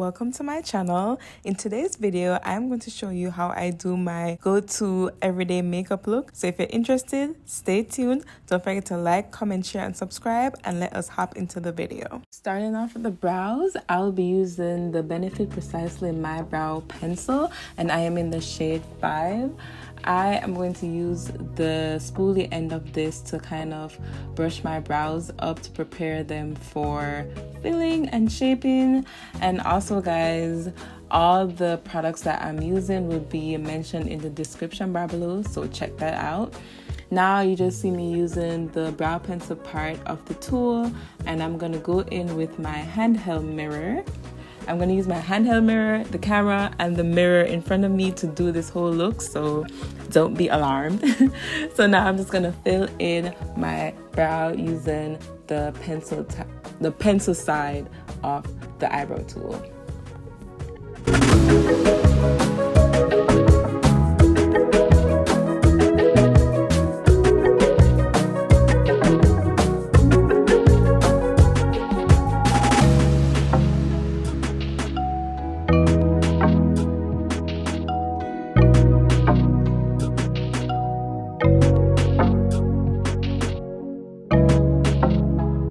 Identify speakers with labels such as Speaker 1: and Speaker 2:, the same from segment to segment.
Speaker 1: welcome to my channel. In today's video, I'm going to show you how I do my go-to everyday makeup look. So if you're interested, stay tuned. Don't forget to like, comment, share, and subscribe, and let us hop into the video. Starting off with the brows, I'll be using the Benefit Precisely My Brow Pencil, and I am in the shade 5. I am going to use the spoolie end of this to kind of brush my brows up to prepare them for filling and shaping. And also, guys, all the products that I'm using will be mentioned in the description bar below, so check that out. Now you just see me using the brow pencil part of the tool, and I'm gonna go in with my handheld mirror. I'm going to use my handheld mirror, the camera, and the mirror in front of me to do this whole look, so don't be alarmed. So now I'm just going to fill in my brow using the pencil side of the eyebrow tool.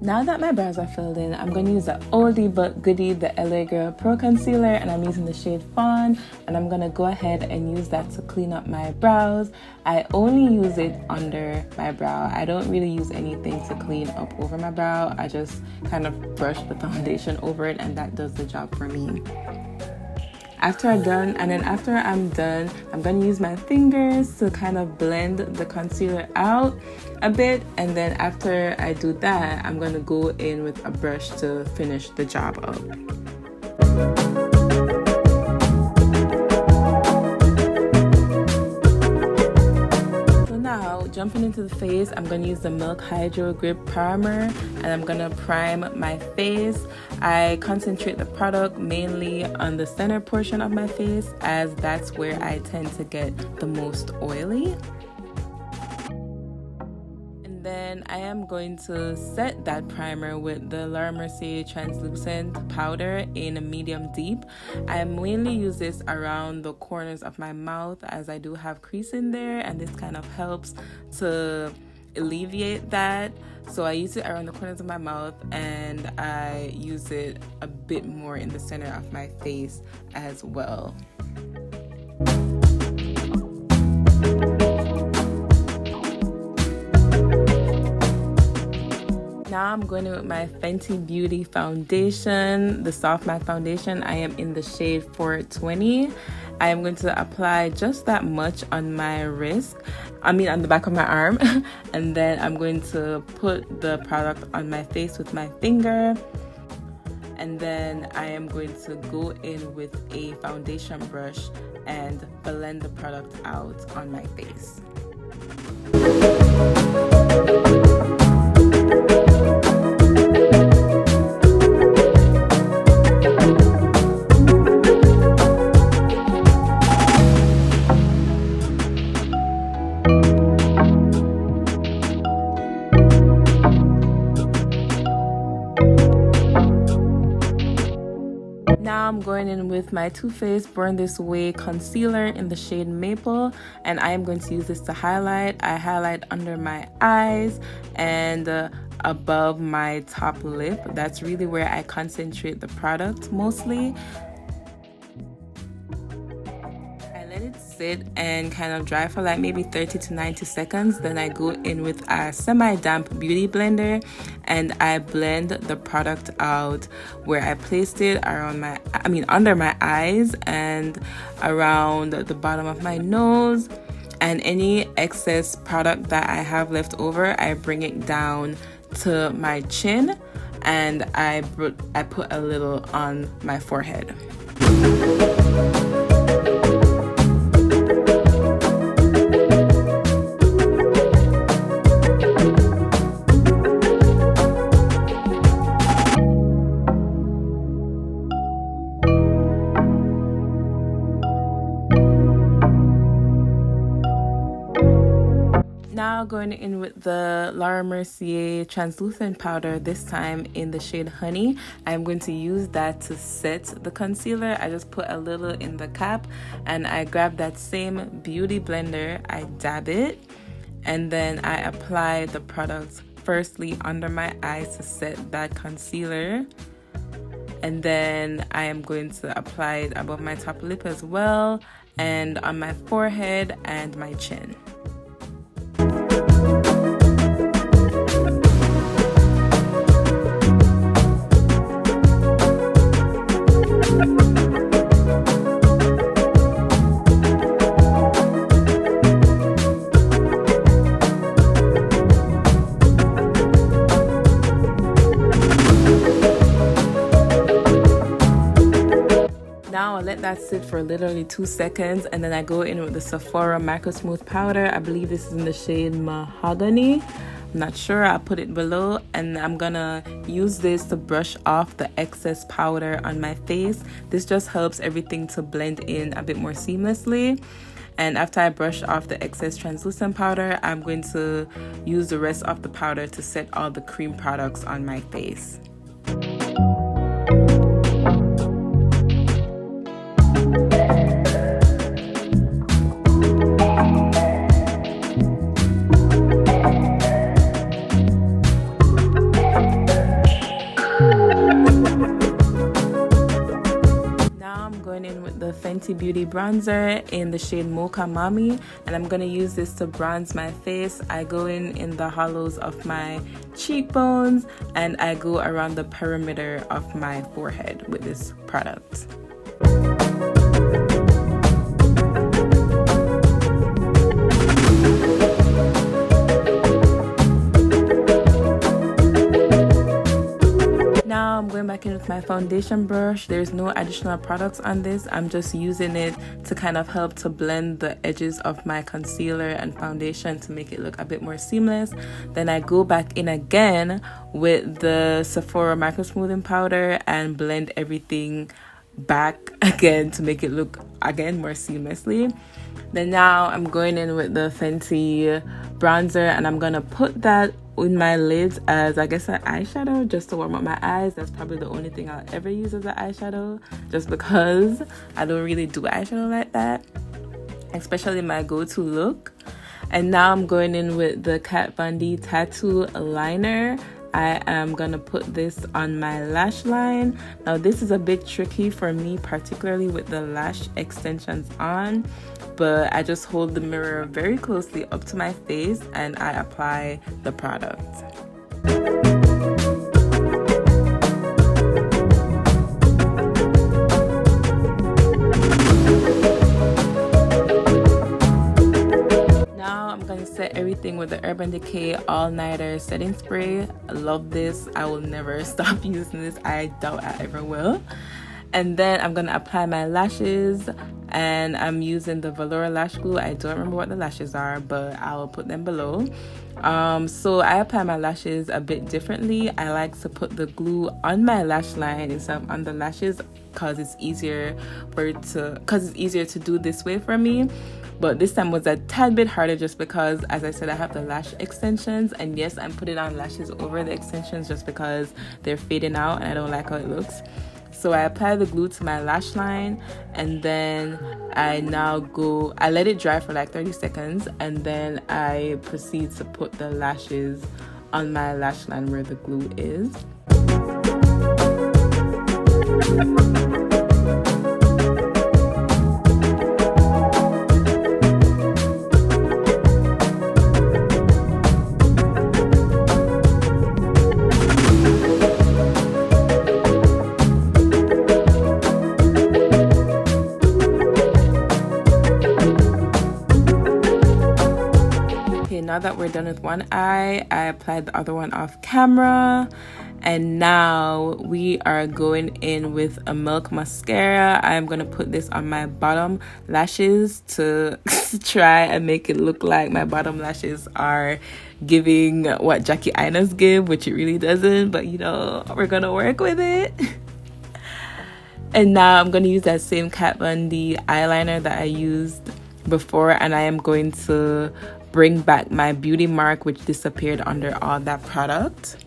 Speaker 1: Now that my brows are filled in, I'm going to use the oldie but goodie, the LA Girl Pro Concealer, and I'm using the shade Fawn, and I'm going to go ahead and use that to clean up my brows. I only use it under my brow. I don't really use anything to clean up over my brow. I just kind of brush the foundation over it, and that does the job for me. After I'm done, I'm going to use my fingers to kind of blend the concealer out a bit, and then after I do that, I'm going to go in with a brush to finish the job up. Jumping into the face, I'm going to use the Milk Hydro Grip Primer, and I'm going to prime my face. I concentrate the product mainly on the center portion of my face, as that's where I tend to get the most oily. Then I am going to set that primer with the Mercier translucent powder in a medium deep. I mainly use this around the corners of my mouth, as I do have crease in there, and this kind of helps to alleviate that. So I use it around the corners of my mouth, and I use it a bit more in the center of my face as well. Now I'm going in with my Fenty Beauty foundation, the soft matte foundation. I am in the shade 420. I am going to apply just that much on my wrist, on the back of my arm, and then I'm going to put the product on my face with my finger, and then I am going to go in with a foundation brush and blend the product out on my face. Now I'm going in with my Too Faced Born This Way concealer in the shade Maple, and I am going to use this to highlight. I highlight under my eyes and above my top lip. That's really where I concentrate the product mostly. Sit and kind of dry for like maybe 30 to 90 seconds. Then I go in with a semi-damp beauty blender and I blend the product out where I placed it around under my eyes and around the bottom of my nose, and any excess product that I have left over, I bring it down to my chin, and I put a little on my forehead. Now going in with the Laura Mercier translucent powder, this time in the shade Honey. I'm going to use that to set the concealer. I just put a little in the cap and I grab that same beauty blender, I dab it, and then I apply the product firstly under my eyes to set that concealer. And then I am going to apply it above my top lip as well, and on my forehead and my chin. Now I let that sit for literally 2 seconds, and then I go in with the Sephora MicroSmooth powder. I believe this is in the shade Mahogany. I'm not sure, I'll put it below, and I'm gonna use this to brush off the excess powder on my face. This just helps everything to blend in a bit more seamlessly. And after I brush off the excess translucent powder, I'm going to use the rest of the powder to set all the cream products on my face. Fenty Beauty bronzer in the shade Mocha Mami, and I'm gonna use this to bronze my face. I go in the hollows of my cheekbones, and I go around the perimeter of my forehead with this product. Now I'm going back in with my foundation brush. There's no additional products on this. I'm just using it to kind of help to blend the edges of my concealer and foundation to make it look a bit more seamless. Then I go back in again with the Sephora micro smoothing powder and blend everything back again to make it look again more seamlessly. Then now I'm going in with the Fenty bronzer, and I'm gonna put that in my lids as, I guess, an eyeshadow just to warm up my eyes. That's probably the only thing I'll ever use as an eyeshadow, just because I don't really do eyeshadow like that, especially my go-to look. And now I'm going in with the Kat Von D tattoo liner. I am gonna put this on my lash line. Now this is a bit tricky for me, particularly with the lash extensions on, but I just hold the mirror very closely up to my face and I apply the product. Set everything with the Urban Decay All Nighter setting spray. I love this. I will never stop using this. I doubt I ever will. And then I'm gonna apply my lashes, and I'm using the Velour lash glue. I don't remember what the lashes are, but I'll put them below. So I apply my lashes a bit differently. I like to put the glue on my lash line instead of on the lashes, because it's easier to do this way for me. But this time was a tad bit harder just because, as I said, I have the lash extensions, and yes, I'm putting on lashes over the extensions just because they're fading out and I don't like how it looks. So I apply the glue to my lash line, and then I let it dry for like 30 seconds, and then I proceed to put the lashes on my lash line where the glue is. Now that we're done with one eye, I applied the other one off camera, and now we are going in with a Milk mascara. I'm gonna put this on my bottom lashes to try and make it look like my bottom lashes are giving what Jackie Aina's give, which it really doesn't, but you know, we're gonna work with it. And now I'm gonna use that same Kat Von D eyeliner that I used before, and I am going to bring back my beauty mark which disappeared under all that product.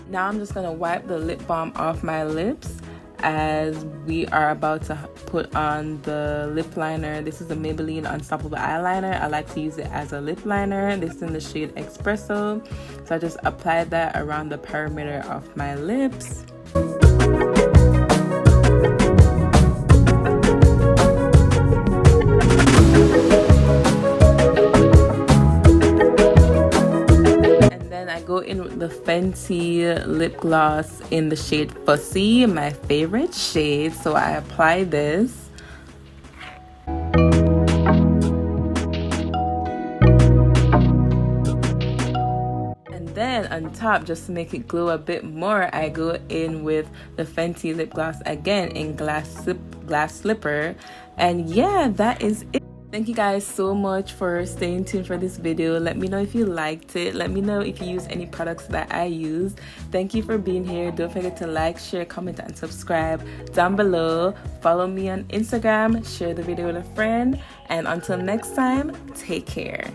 Speaker 1: Now I'm just gonna wipe the lip balm off my lips as we are about to put on the lip liner. This is the Maybelline Unstoppable Eyeliner. I like to use it as a lip liner. This is in the shade Espresso. So I just applied that around the perimeter of my lips. Go in with the Fenty lip gloss in the shade Fussy, my favorite shade. So I apply this. And then on top, just to make it glow a bit more, I go in with the Fenty lip gloss again in glass slipper. And yeah, that is it. Thank you guys so much for staying tuned for this video. Let me know if you liked it. Let me know if you use any products that I use. Thank you for being here. Don't forget to like, share, comment, and subscribe down below. Follow me on Instagram. Share the video with a friend. And until next time, take care.